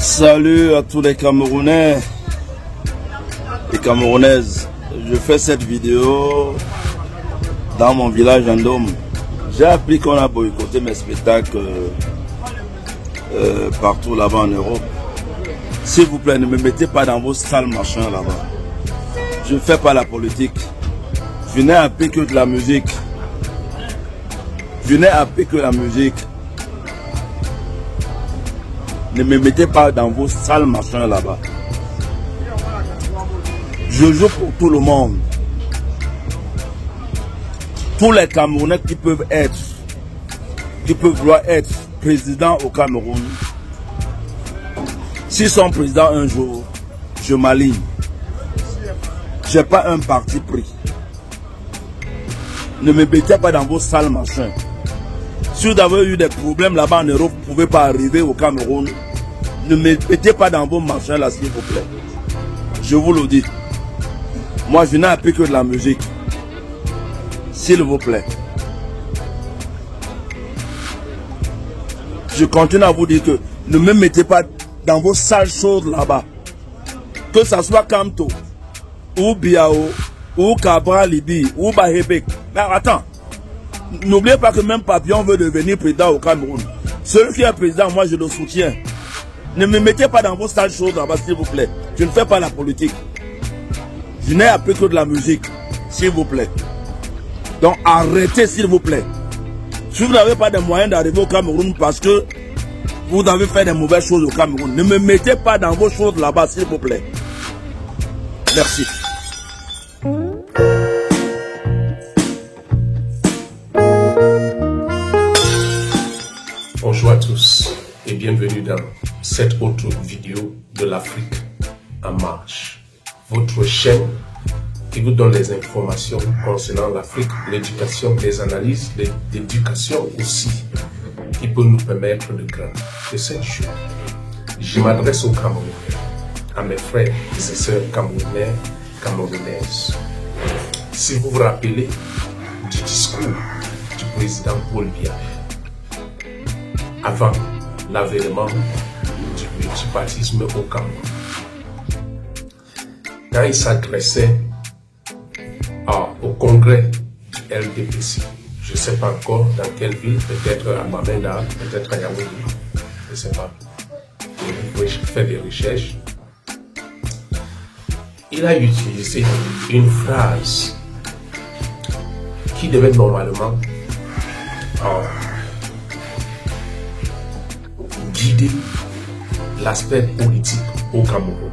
Salut à tous les Camerounais et Camerounaises. Je fais cette vidéo dans mon village Andom. J'ai appris qu'on a boycotté mes spectacles partout là-bas en Europe. S'il vous plaît, ne me mettez pas dans vos sales machins là-bas. Je ne fais pas la politique. Je n'ai appris que de la musique. Je n'ai appris que la musique. Ne me mettez pas dans vos sales machins là-bas. Je joue pour tout le monde. Tous les Camerounais qui peuvent vouloir être président au Cameroun. S'ils sont présidents un jour, je m'aligne. Je n'ai pas un parti pris. Ne me mettez pas dans vos sales machins. Si vous avez eu des problèmes là-bas en Europe, vous ne pouvez pas arriver au Cameroun. Ne me mettez pas dans vos machins là, s'il vous plaît. Je vous le dis. Moi, je n'ai appris que de la musique. S'il vous plaît. Je continue à vous dire que ne me mettez pas dans vos sales choses là-bas. Que ce soit Kamto, ou Biao, ou Cabral Libi, ou Bahebek. Mais attends. N'oubliez pas que même Papillon veut devenir président au Cameroun. Celui qui est président, moi je le soutiens. Ne me mettez pas dans vos sales choses là-bas, s'il vous plaît. Je ne fais pas la politique. Je n'ai appris que de la musique, s'il vous plaît. Donc arrêtez, s'il vous plaît. Si vous n'avez pas de moyens d'arriver au Cameroun parce que vous avez fait des mauvaises choses au Cameroun, ne me mettez pas dans vos choses là-bas, s'il vous plaît. Merci. Bonjour à tous et bienvenue dans cette autre vidéo de l'Afrique en marche. Votre chaîne qui vous donne les informations concernant l'Afrique, l'éducation, les analyses, l'éducation aussi, qui peut nous permettre de grandir. De cette jour, je m'adresse au Cameroun, à mes frères et sœurs camerounais, camerounaises. Si vous vous rappelez du discours du président Paul Biya, avant l'avènement du multipartisme au Cameroun, quand il s'adressait au congrès du LDPC, je ne sais pas encore dans quelle ville, peut-être à Bamenda, peut-être à Yaoundé, je ne sais pas. Vous pouvez faire des recherches. Il a utilisé une phrase qui devait normalement guider l'aspect politique au Cameroun.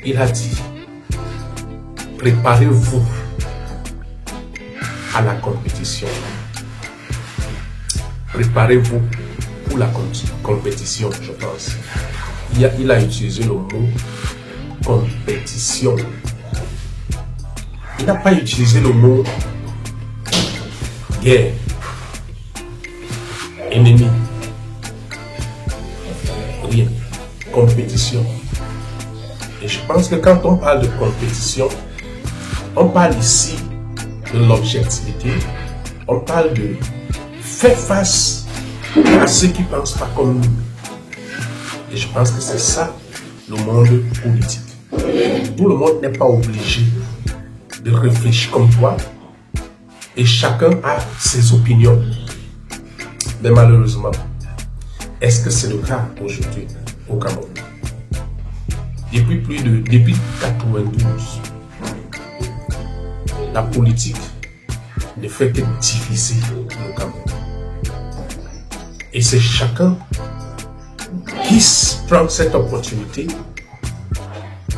Il a dit: préparez-vous à la compétition. Préparez-vous pour la compétition, je pense. Il a utilisé le mot compétition. Il n'a pas utilisé le mot guerre, ennemi. Rien. Compétition. Et je pense que quand on parle de compétition, on parle ici de l'objectivité, on parle de faire face à ceux qui ne pensent pas comme nous. Et je pense que c'est ça le monde politique. Tout le monde n'est pas obligé de réfléchir comme toi et chacun a ses opinions. Mais malheureusement, est-ce que c'est le cas aujourd'hui au Cameroun? Depuis 92, la politique ne fait que diviser le Cameroun. Et c'est chacun qui prend cette opportunité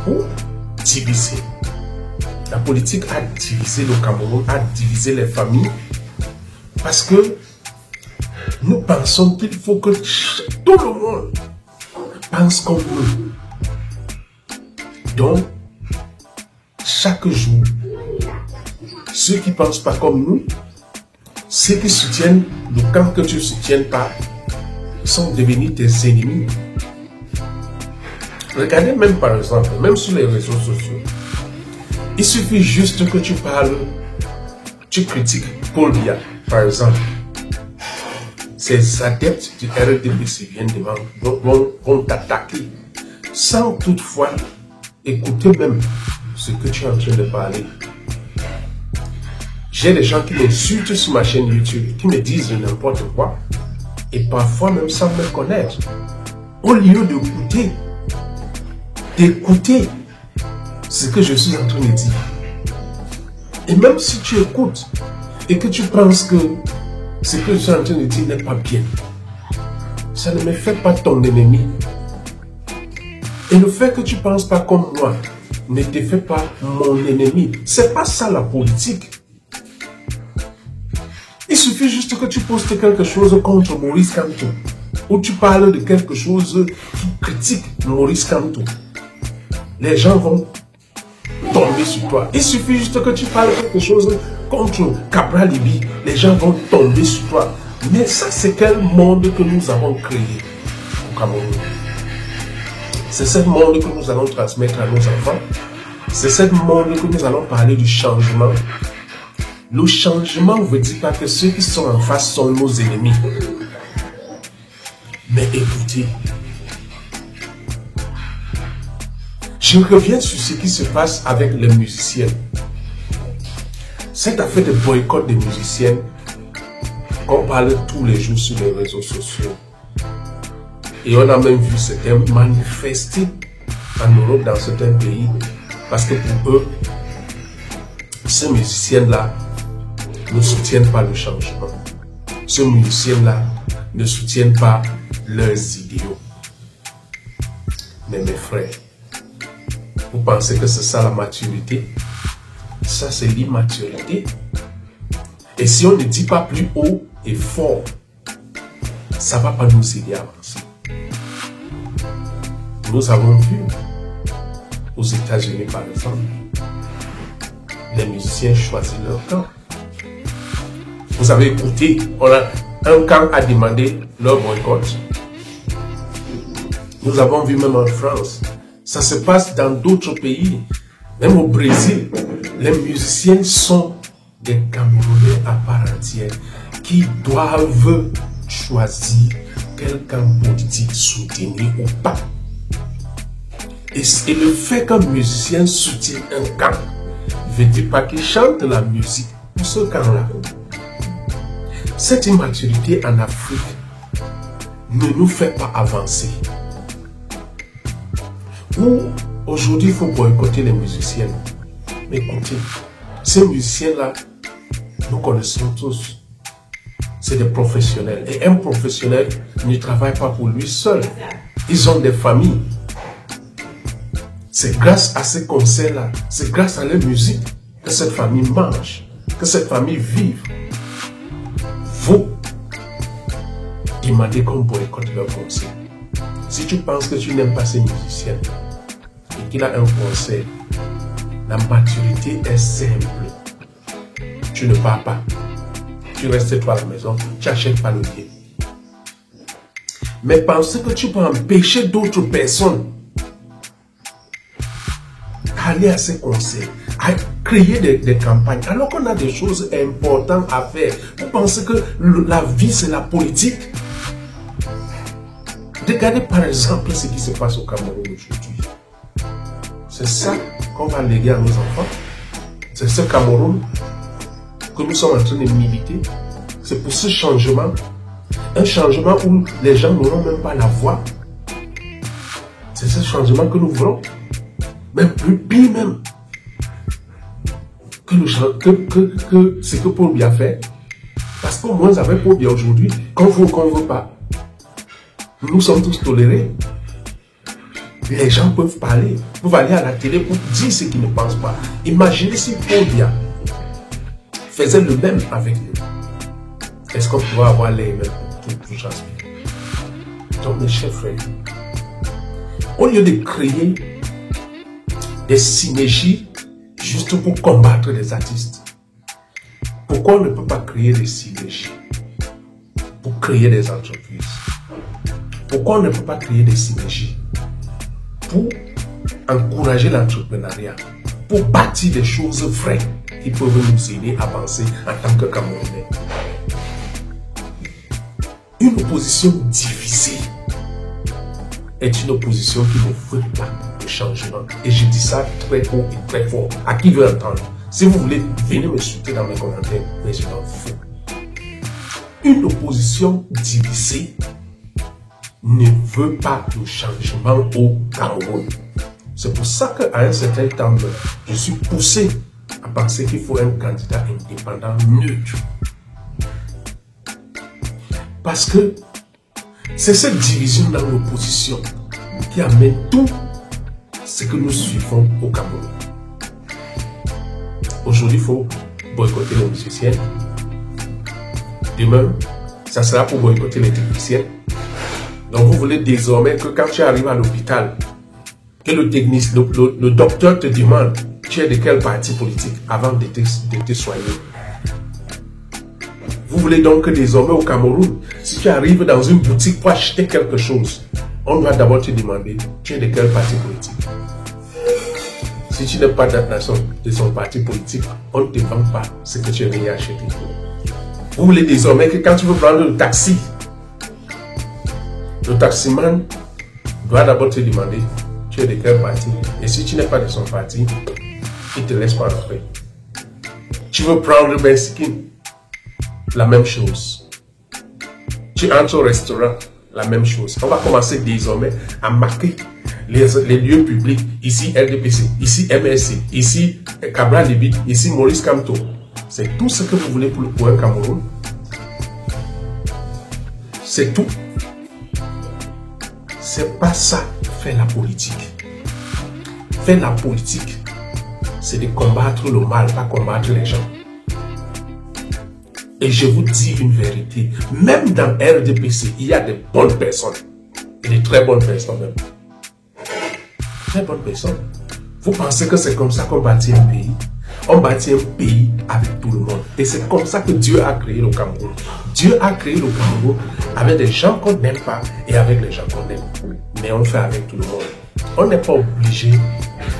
pour diviser. La politique a divisé le Cameroun, a divisé les familles, parce que nous pensons qu'il faut que tout le monde pense comme nous. Donc, chaque jour, ceux qui ne pensent pas comme nous, ceux qui soutiennent le camp que tu ne soutiens pas, sont devenus tes ennemis. Regardez même par exemple, même sur les réseaux sociaux, il suffit juste que tu parles, tu critiques Paul Biya, par exemple. ces adeptes du RDPC vont t'attaquer sans toutefois écouter même ce que tu es en train de parler. J'ai des gens qui m'insultent sur ma chaîne YouTube, qui me disent n'importe quoi, et parfois même sans me connaître. Au lieu d'écouter ce que je suis en train de dire. Et même si tu écoutes et que tu penses que ce que je suis en train de dire n'est pas bien, ça ne me fait pas ton ennemi. Et le fait que tu ne penses pas comme moi ne te fait pas mon ennemi. C'est pas ça la politique. Il suffit juste que tu postes quelque chose contre Maurice Kamto, ou tu parles de quelque chose qui critique Maurice Kamto. Les gens vont tomber sur toi. Il suffit juste que tu parles quelque chose contre Cabral Libi. Les gens vont tomber sur toi. Mais ça, c'est quel monde que nous avons créé au Cameroun? C'est ce monde que nous allons transmettre à nos enfants. C'est ce monde que nous allons parler du changement. Le changement ne veut dire pas que ceux qui sont en face sont nos ennemis. Mais écoutez, je reviens sur ce qui se passe avec les musiciens. Cette affaire de boycott des musiciens, qu'on parle tous les jours sur les réseaux sociaux. Et on a même vu certains manifester en Europe, dans certains pays, parce que pour eux, ces musiciens-là ne soutiennent pas le changement. Ces musiciens-là ne soutiennent pas leurs idéaux. Mais mes frères, vous pensez que c'est ça la maturité? Ça, c'est l'immaturité. Et si on ne dit pas plus haut et fort, ça ne va pas nous aider à avancer. Nous avons vu aux États-Unis, par exemple, les musiciens choisissent leur camp. Vous avez écouté, un camp a demandé leur boycott. Nous avons vu même en France. Ça se passe dans d'autres pays. Même au Brésil, les musiciens sont des Camerounais à part entière qui doivent choisir quel camp politique soutenir ou pas. Et le fait qu'un musicien soutienne un camp ne veut dire pas qu'il chante la musique pour ce camp-là. Cette immaturité en Afrique ne nous fait pas avancer. Ou aujourd'hui, il faut boycotter les musiciens. Mais écoutez, ces musiciens-là, nous connaissons tous. C'est des professionnels. Et un professionnel ne travaille pas pour lui seul. Ils ont des familles. C'est grâce à ces concerts-là, c'est grâce à la musique que cette famille mange, que cette famille vive. Vous demandez qu'on boycotte leur concert. Si tu penses que tu n'aimes pas ces musiciens et qu'il a un concert, la maturité est simple. Tu ne pars pas. Tu restes toi à la maison, tu n'achètes pas le billet. Mais penser que tu peux empêcher d'autres personnes d'aller à ces concerts, à créer des campagnes, alors qu'on a des choses importantes à faire. Vous pensez que la vie, c'est la politique? Regardez par exemple ce qui se passe au Cameroun aujourd'hui. C'est ça qu'on va léguer à nos enfants. C'est ce Cameroun que nous sommes en train de militer. C'est pour ce changement. Un changement où les gens n'auront même pas la voix. C'est ce changement que nous voulons. Mais plus pire même que ce que Paul Biya fait. Parce qu'au moins avec Paul Biya aujourd'hui, qu'on veut ou qu'on ne veut pas, nous sommes tous tolérés. Les gens peuvent parler. Vous pouvez aller à la télé pour dire ce qu'ils ne pensent pas. Imaginez si Paul Biya faisait le même avec nous. Est-ce qu'on pourrait avoir les mêmes pour Jasmine? Donc mes chers frères, au lieu de créer des synergies juste pour combattre les artistes, pourquoi on ne peut pas créer des synergies pour créer des entreprises? Pourquoi on ne peut pas créer des synergies pour encourager l'entrepreneuriat, pour bâtir des choses vraies qui peuvent nous aider à avancer en tant que Camerounais? Une opposition divisée est une opposition qui ne veut pas de changement. Et je dis ça très haut et très fort. À qui veut entendre? Si vous voulez, venez me soutenir dans mes commentaires, mais je m'en fous. Une opposition divisée ne veut pas de changement au Cameroun. C'est pour ça qu'à un certain temps, je suis poussé à penser qu'il faut un candidat indépendant neutre. Parce que c'est cette division dans l'opposition qui amène tout ce que nous suivons au Cameroun. Aujourd'hui, il faut boycotter les musiciens. Demain, ça sera pour boycotter les techniciens. Donc vous voulez désormais que quand tu arrives à l'hôpital, que le docteur te demande tu es de quel parti politique avant de te soigner. Vous voulez donc que désormais au Cameroun, si tu arrives dans une boutique pour acheter quelque chose, on doit d'abord te demander tu es de quel parti politique. Si tu n'es pas de son parti politique, on ne te vend pas ce que tu es venu acheter. Vous voulez désormais que quand tu veux prendre le taxi, le taximan doit d'abord te demander tu es de quel parti. Et si tu n'es pas de son parti, il ne te laisse pas entrer. Tu veux prendre le Bensikin, la même chose. Tu entres au restaurant, la même chose. On va commencer désormais à marquer les lieux publics. Ici RDPC, ici MSC, ici Cabral Libi, ici Maurice Kamto. C'est tout ce que vous voulez pour un Cameroun. C'est tout. C'est pas ça, faire la politique. Faire la politique, c'est de combattre le mal, pas combattre les gens. Et je vous dis une vérité, même dans RDPC, il y a de bonnes personnes. Et de très bonnes personnes même. Très bonnes personnes. Vous pensez que c'est comme ça qu'on bâtit un pays? On bâtit un pays avec tout le monde. Et c'est comme ça que Dieu a créé le Cameroun. Dieu a créé le Cameroun avec des gens qu'on n'aime pas et avec les gens qu'on aime. Mais on fait avec tout le monde. On n'est pas obligé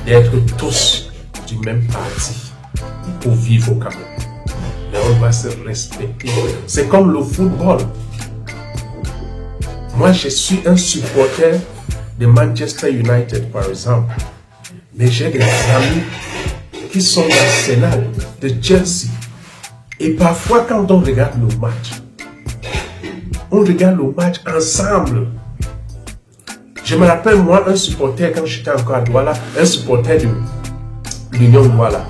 d'être tous du même parti pour vivre au Cameroun. Mais on doit se respecter. C'est comme le football. Moi, je suis un supporter de Manchester United, par exemple. Mais j'ai des amis qui sont d'Arsenal, de Chelsea. Et parfois, quand on regarde le match, on regarde le match ensemble. Je me rappelle, moi, un supporter, quand j'étais encore à Douala, un supporter de l'Union Douala.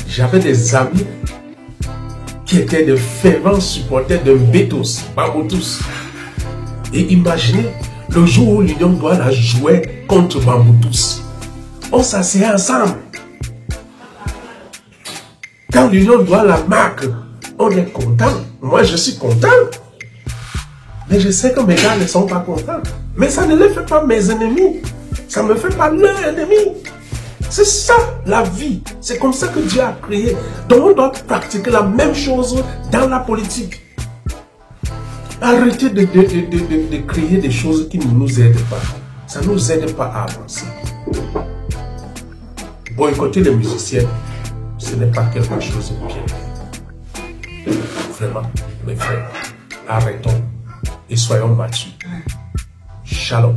J'avais des amis qui étaient de fervents supporters de Mbetous, Bamboutous. Et imaginez, le jour où l'Union Douala jouait contre Bamboutous, on s'asseyait ensemble. Quand l'Union Douala marque, on est content. Moi, je suis content. Mais je sais que mes gars ne sont pas contents. Mais ça ne les fait pas mes ennemis. Ça ne me fait pas leurs ennemis. C'est ça, la vie. C'est comme ça que Dieu a créé. Donc, on doit pratiquer la même chose dans la politique. Arrêtez de créer des choses qui ne nous aident pas. Ça ne nous aide pas à avancer. Boycotter les musiciens, ce n'est pas quelque chose de bien. Vraiment, mes frères, arrêtons et soyons matures. Shalom.